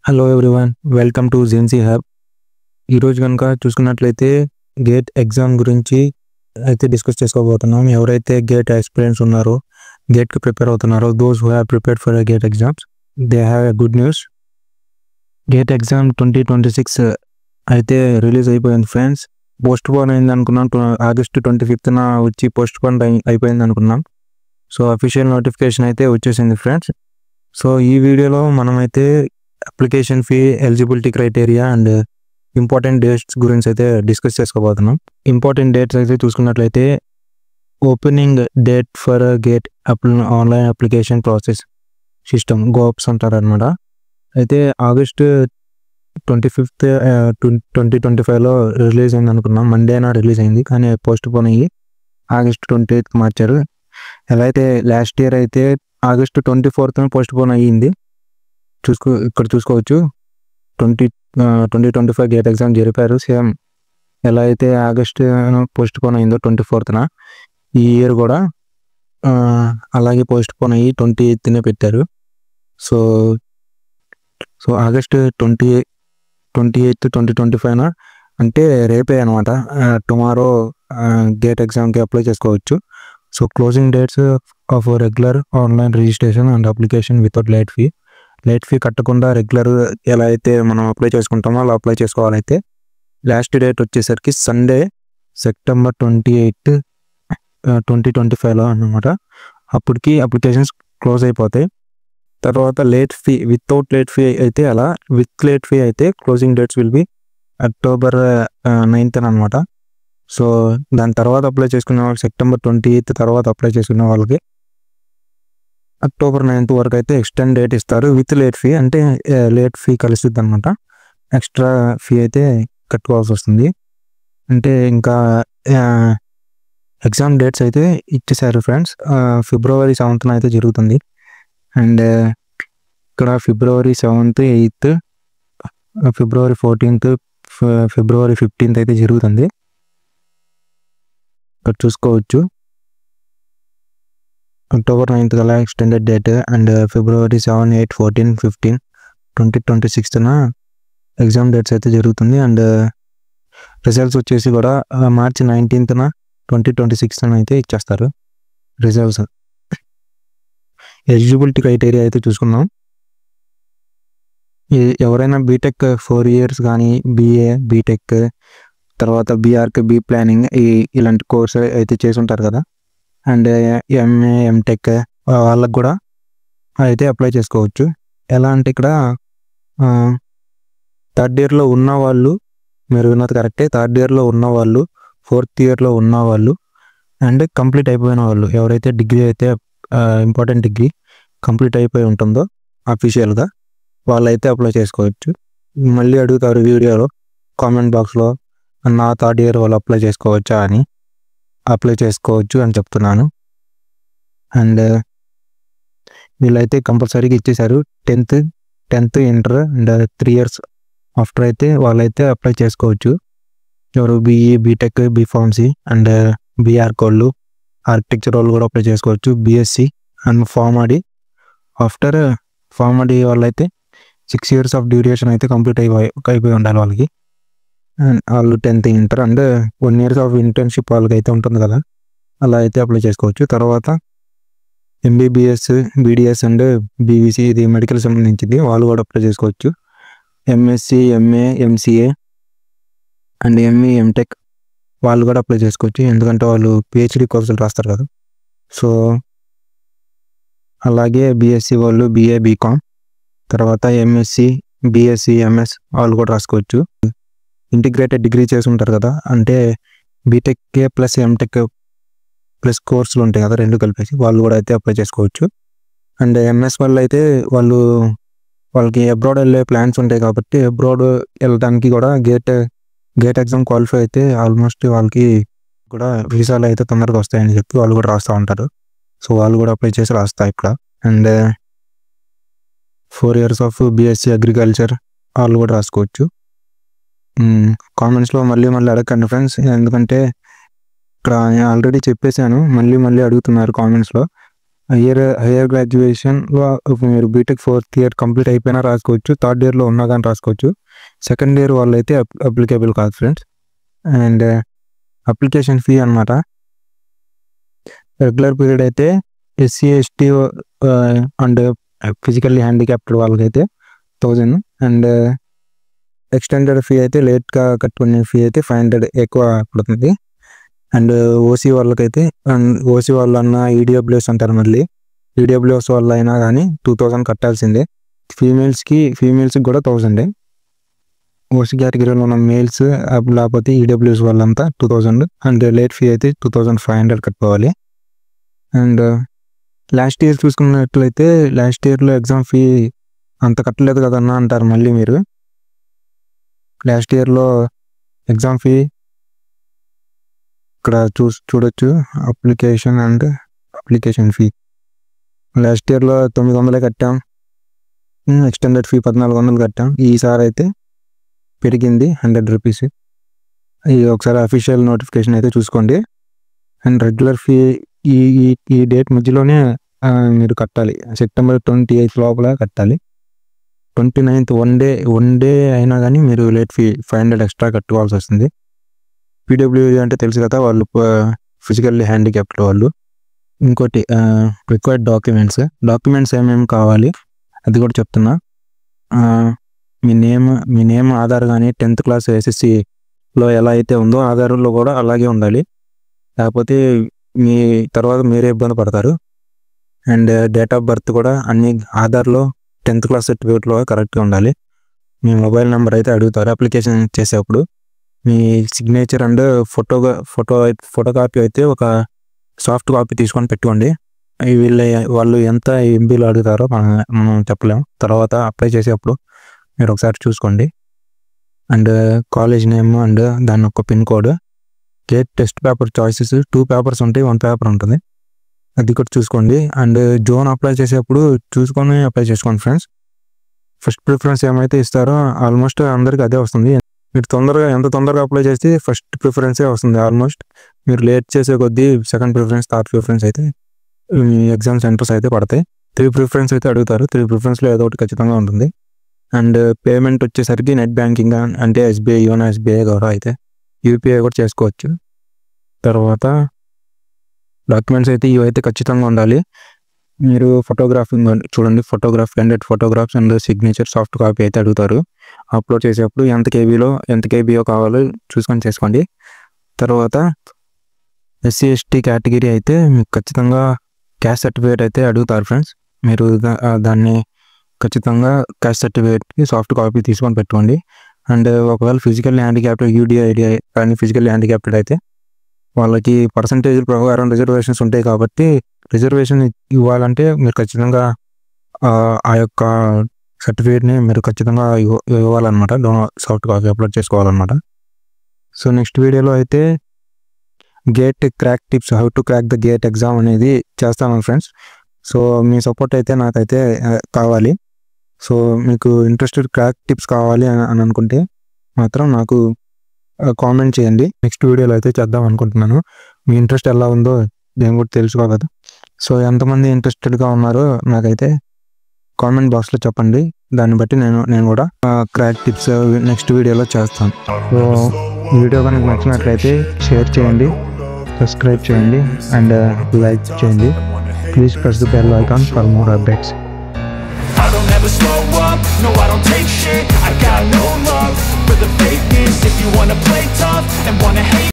Hello everyone, welcome to Gen Z hub. ఈరోజు కనుక చూసుకున్నట్లయితే గేట్ ఎగ్జామ్ గురించి అయితే డిస్కస్ చేసుకోబోతున్నాం. ఎవరైతే గేట్ ఎక్స్పీరియన్స్ ఉన్నారో, గేట్కి ప్రిపేర్ అవుతున్నారో, those who have prepared for gate exams, they have a good news. Gate exam 2026 అయితే రిలీజ్ అయిపోయింది ఫ్రెండ్స్. పోస్ట్ పోన్ అయింది అనుకున్నాం, ఆగస్టు 25న వచ్చి పోస్ట్ పోన్ అయిపోయింది అనుకున్నాం. సో అఫీషియల్ నోటిఫికేషన్ అయితే వచ్చేసింది ఫ్రెండ్స్. సో ఈ వీడియోలో మనమైతే application fee, eligibility criteria and important dates గురించి అయితే డిస్కస్ చేసుకోబోతున్నాం. ఇంపార్టెంట్ డేట్స్ అయితే చూసుకున్నట్లయితే opening date for GATE online application process system, GOAPS అంటారు అనమాట. అయితే ఆగస్టు 25th 2025లో రిలీజ్ అయింది అనుకున్నాం. మండేనా రిలీజ్ అయింది, కానీ పోస్ట్ పోన్ అయ్యి ఆగస్టు 28th మార్చారు. ఎలా అయితే లాస్ట్ ఇయర్ అయితే ఆగస్టు 24th పోస్ట్ పోన్ అయ్యింది. ఇక్కడ చూసుకోవచ్చు 2025 గేట్ ఎగ్జామ్ జరిపారు. సేమ్ ఎలా అయితే ఆగస్టు పోస్ట్ పోన్ అయిందో 24th, ఈ ఇయర్ కూడా అలాగే పోస్ట్ పోన్ అయ్యి 28th పెట్టారు. సో ఆగస్టు 28th 2025 అంటే రేపే అనమాట. టుమారో గేట్ ఎగ్జామ్కి అప్లై చేసుకోవచ్చు. So closing dates of regular online registration and application without late fee కట్టకుండా రెగ్యులర్ ఎలా అయితే మనం అప్లై చేసుకుంటామో అలా అప్లై చేసుకోవాలైతే లాస్ట్ డేట్ వచ్చేసరికి సండే సెప్టెంబర్ 28, 2025 అనమాట. అప్పటికి అప్లికేషన్స్ క్లోజ్ అయిపోతాయి. తర్వాత వితౌట్ లేట్ ఫీ అయితే అలా, విత్ లేట్ ఫీ అయితే closing dates will be October 9th అనమాట. సో దాని తర్వాత అప్లై చేసుకునే వాళ్ళకి సెప్టెంబర్ 28 తర్వాత అప్లై చేసుకునే వాళ్ళకి అక్టోబర్ 9th వరకు అయితే ఎక్స్టెండ్ డేట్ ఇస్తారు. విత్ లేట్ ఫీ అంటే లేట్ ఫీ కలుస్తుంది అనమాట. ఎక్స్ట్రా ఫీ అయితే కట్టుకోవాల్సి వస్తుంది. అంటే ఇంకా ఎగ్జామ్ డేట్స్ అయితే ఇచ్చేసారు ఫ్రెండ్స్. ఫిబ్రవరి 7th అయితే జరుగుతుంది. అండ్ ఇక్కడ ఫిబ్రవరి 7th, 8th, ఫిబ్రవరి 14th, ఫిబ్రవరి 15th అయితే జరుగుతుంది. ఇక్కడ చూసుకోవచ్చు అక్టోబర్ 9th అలా extended date. And February 7, 8, 14, 15, 2026 exam dates అయితే జరుగుతుంది. అండ్ రిజల్ట్స్ వచ్చేసి కూడా మార్చి 19th 2026 అయితే ఇచ్చేస్తారు రిజల్ట్స్. ఎలిజిబిలిటీ క్రైటీరియా అయితే చూసుకుందాం. ఎవరైనా బీటెక్ 4 years కానీ, బీఏ, బీటెక్, తర్వాత బీఆర్క్, బీ ప్లానింగ్ ఇలాంటి కోర్స్ అయితే చేసి ఉంటారు కదా. అండ్ ఎంఏ, ఎంటెక్ వాళ్ళకు కూడా అయితే అప్లై చేసుకోవచ్చు. ఎలా అంటే ఇక్కడ 3rd yearలో ఉన్న వాళ్ళు, మీరు విన్నది కరెక్టే, 3rd yearలో ఉన్న వాళ్ళు, 4th yearలో ఉన్న వాళ్ళు అండ్ కంప్లీట్ అయిపోయిన వాళ్ళు, ఎవరైతే డిగ్రీ అయితే ఇంపార్టెంట్ డిగ్రీ కంప్లీట్ అయిపోయి ఉంటుందో అఫీషియల్గా, వాళ్ళైతే అప్లై చేసుకోవచ్చు. మళ్ళీ అడుగుతారు వీడియోలో కామెంట్ బాక్స్లో, నా 3rd year వాళ్ళు అప్లై చేసుకోవచ్చా అని. అప్లై చేసుకోవచ్చు అని చెప్తున్నాను. అండ్ వీళ్ళైతే కంపల్సరీగా ఇచ్చేసారు. 10th inter and 3 years after అయితే వాళ్ళైతే అప్లై చేసుకోవచ్చు. ఎవరు BE, B Tech, B Pharmacy and B Arch వాళ్ళు, ఆర్కిటెక్చర్ వాళ్ళు కూడా అప్లై చేసుకోవచ్చు. B Sc and Pharm D, after Pharm D వాళ్ళైతే 6 years ఆఫ్ డ్యూరేషన్ అయితే కంప్లీట్ అయిపోయి ఉండాలి వాళ్ళకి. అండ్ వాళ్ళు 10th inter and 1 year of internship వాళ్ళకి అయితే ఉంటుంది కదా, అలా అయితే అప్లై చేసుకోవచ్చు. తర్వాత ఎంబీబీఎస్, బీడిఎస్ అండ్ బీవీసీ, ఇది మెడికల్ సంబంధించింది, వాళ్ళు కూడా అప్లై చేసుకోవచ్చు. M Sc, MA, MCA and ME, M Tech వాళ్ళు కూడా అప్లై చేసుకోవచ్చు, ఎందుకంటే వాళ్ళు పిహెచ్డి కోర్సులు రాస్తారు కదా. సో అలాగే బీఎస్సీ వాళ్ళు బీఏ, బీకామ్, తర్వాత ఎంఎస్సి, బీఎస్సీ, ఎంఎస్ వాళ్ళు కూడా రాసుకోవచ్చు. ఇంటిగ్రేటెడ్ డిగ్రీ చేసి ఉంటారు కదా, అంటే బీటెక్ ప్లస్ ఎంటెక్ ప్లస్ కోర్సులు ఉంటాయి కదా, రెండు కలిపేసి వాళ్ళు కూడా అయితే అప్లై చేసుకోవచ్చు. అండ్ ఎంఎస్ వాళ్ళు అయితే వాళ్ళకి అబ్రాడ్ వెళ్ళే ప్లాన్స్ ఉంటాయి కాబట్టి అబ్రాడ్ వెళ్ళడానికి కూడా గేట్ ఎగ్జామ్ క్వాలిఫై అయితే ఆల్మోస్ట్ వాళ్ళకి కూడా వీసాలు అయితే తొందరగా వస్తాయని చెప్పి వాళ్ళు కూడా రాస్తూ ఉంటారు. సో వాళ్ళు కూడా అప్లై చేసి రాస్తారు ఇక్కడ. And 4 years of BSc agriculture వాళ్ళు కూడా రాసుకోవచ్చు. కామెంట్స్లో మళ్ళీ అడగండి ఫ్రెండ్స్, ఎందుకంటే ఇక్కడ ఆల్రెడీ చెప్పేశాను, మళ్ళీ అడుగుతున్నారు కామెంట్స్లో. హయ్యర్ గ్రాడ్యుయేషన్లో మీరు బీటెక్ 4th ఇయర్ కంప్లీట్ అయిపోయినా రాసుకోవచ్చు, 3rd ఇయర్లో ఉన్నా కానీ రాసుకోవచ్చు. 2nd ఇయర్ వాళ్ళు అయితే అప్లికేబుల్ కాదు ఫ్రెండ్స్. అండ్ అప్లికేషన్ ఫీ అనమాట, రెగ్యులర్ పీరియడ్ అయితే SC ST and physically handicapped వాళ్ళకైతే 1000, అండ్ ఎక్స్టెండెడ్ ఫీ అయితే లేట్గా కట్టుకునే ఫీ అయితే 500 ఎక్కువ పడుతుంది. అండ్ ఓసీ వాళ్ళకైతే, ఓసీ వాళ్ళు అన్న ఈడబ్ల్యూఎస్ అంటారు, మళ్ళీ ఈడబ్ల్యూఎస్ వాళ్ళు అయినా కానీ 2000 కట్టాల్సిందే. ఫీమేల్స్కి కూడా 1000. ఓసీ కేటగిరీలో ఉన్న మేల్స్ లేకపోతే ఈడబ్ల్యూఎస్ వాళ్ళంతా 2000, అండ్ లేట్ ఫీ అయితే 2500 కట్టుకోవాలి. అండ్ లాస్ట్ ఇయర్ చూసుకున్నట్లయితే లాస్ట్ ఇయర్లో ఎగ్జామ్ ఫీ అంత కట్టలేదు కదన్నా అంటారు మళ్ళీ మీరు. లాస్ట్ ఇయర్లో ఎగ్జామ్ ఫీ ఇక్కడ చూడొచ్చు, అప్లికేషన్ ఫీ లాస్ట్ ఇయర్లో 900 కట్టాం, ఎక్స్టెండెడ్ ఫీ 1400 కట్టాం. ఈసారి అయితే పెరిగింది 100 రూపీస్. ఇది ఒకసారి అఫీషియల్ నోటిఫికేషన్ అయితే చూసుకోండి. అండ్ రెగ్యులర్ ఫీ ఈ డేట్ మధ్యలోనే మీరు కట్టాలి, సెప్టెంబర్ 28 లోపల కట్టాలి. 29th వన్ డే అయినా కానీ మీరు లేట్ ఫీ 500 ఎక్స్ట్రా కట్టుకోవాల్సి వస్తుంది. పీడబ్ల్యూడీ అంటే తెలుసు కదా, వాళ్ళు ఫిజికల్లీ హ్యాండిక్యాప్డ్ వాళ్ళు. ఇంకోటి రిక్వైర్డ్ డాక్యుమెంట్స్ ఏమేమి కావాలి అది కూడా చెప్తున్నా. మీ నేమ్ ఆధార్ కానీ 10th క్లాస్ SSCలో ఎలా అయితే ఉందో ఆధార్లో కూడా అలాగే ఉండాలి, లేకపోతే మీ తర్వాత మీరే ఇబ్బంది పడతారు. అండ్ డేట్ ఆఫ్ బర్త్ కూడా అన్ని ఆధార్లో 10th క్లాస్ సర్టిఫికేట్లో కరెక్ట్గా ఉండాలి. మీ మొబైల్ నెంబర్ అయితే అడుగుతారు అప్లికేషన్ చేసేటప్పుడు. మీ సిగ్నేచర్ అండ్ ఫోటో కాపీ అయితే ఒక సాఫ్ట్ కాపీ తీసుకొని పెట్టుకోండి. వాళ్ళు ఎంత ఎంబీలో అడుగుతారో మనం చెప్పలేము, తర్వాత అప్లై చేసేటప్పుడు మీరు ఒకసారి చూసుకోండి. అండ్ కాలేజ్ నేమ్ అండ్ దాని ఒక pin code, gate test paper choices 2 papers ఉంటాయి, 1 పేపర్ ఉంటుంది, అది కూడా చూసుకోండి. అండ్ జోన్ అప్లై చేసేటప్పుడు చూసుకొని అప్లై చేసుకోండి ఫ్రెండ్స్. ఫస్ట్ ప్రిఫరెన్స్ ఏమైతే ఇస్తారో ఆల్మోస్ట్ అందరికి అదే వస్తుంది. మీరు ఎంత తొందరగా అప్లై చేస్తే ఫస్ట్ ప్రిఫరెన్సే వస్తుంది ఆల్మోస్ట్. మీరు లేట్ చేసే కొద్దీ సెకండ్ ప్రిఫరెన్స్, థర్డ్ ప్రిఫరెన్స్ అయితే ఎగ్జామ్ సెంటర్స్ అయితే పడతాయి. 3 ప్రిఫరెన్స్ అయితే అడుగుతారు, 3 ప్రిఫరెన్స్లో ఏదో ఒకటి ఖచ్చితంగా ఉంటుంది. అండ్ పేమెంట్ వచ్చేసరికి నెట్ బ్యాంకింగ్ అంటే SBI, యోనో SBI ద్వారా అయితే UPI కూడా చేసుకోవచ్చు. తర్వాత డాక్యుమెంట్స్ అయితే ఇవైతే ఖచ్చితంగా ఉండాలి. మీరు ఫోటోగ్రాఫింగ్ చూడండి, candidate photographs and signature soft copy అయితే అడుగుతారు. అప్లోడ్ చేసేటప్పుడు ఎంత కేబీయో కావాలో చూసుకొని చేసుకోండి. తర్వాత SC ST కేటగిరీ అయితే మీకు ఖచ్చితంగా క్యాస్ట్ సర్టిఫికేట్ అయితే అడుగుతారు ఫ్రెండ్స్. మీరు దాన్ని ఖచ్చితంగా క్యాస్ట్ సర్టిఫికేట్కి సాఫ్ట్ కాపీ తీసుకొని పెట్టుకోండి. అండ్ ఒకవేళ ఫిజికల్ హ్యాండిక్యాప్డ్ UDID కానీ ఫిజికల్ హ్యాండిక్యాప్డ్ అయితే వాళ్ళకి పర్సంటేజ్ ప్రకారం రిజర్వేషన్స్ ఉంటాయి కాబట్టి రిజర్వేషన్ ఇవ్వాలంటే మీరు ఖచ్చితంగా ఆ యొక్క సర్టిఫికేట్ని మీరు ఖచ్చితంగా ఇవ్వాలన్నమాట, సాఫ్ట్ కాపీ అప్లోడ్ చేసుకోవాలన్నమాట. సో నెక్స్ట్ వీడియోలో అయితే gate crack tips, how to crack the gate exam అనేది చేస్తాను ఫ్రెండ్స్. సో మీ సపోర్ట్ అయితే నాకైతే కావాలి. సో మీకు ఇంట్రెస్టెడ్ క్రాక్ టిప్స్ కావాలి అని అనుకుంటే మాత్రం నాకు కామెంట్ చేయండి. నెక్స్ట్ వీడియోలో అయితే చేద్దాం అనుకుంటున్నాను. మీ ఇంట్రెస్ట్ ఎలా ఉందో నేను కూడా తెలుసుకోగలదు. సో ఎంతమంది ఇంట్రెస్టెడ్గా ఉన్నారో నాకైతే కామెంట్ బాక్స్లో చెప్పండి, దాన్ని బట్టి నేను కూడా క్రాక్ టిప్స్ నెక్స్ట్ వీడియోలో చేస్తాను. సో వీడియో కనుక నచ్చినట్లయితే షేర్ చేయండి, సబ్స్క్రైబ్ చేయండి అండ్ లైక్ చేయండి. Please press the bell icon for more updates. I don't ever slow up, no I don't take shit. I got no love for the fakeness. If you wanna play tough and wanna hate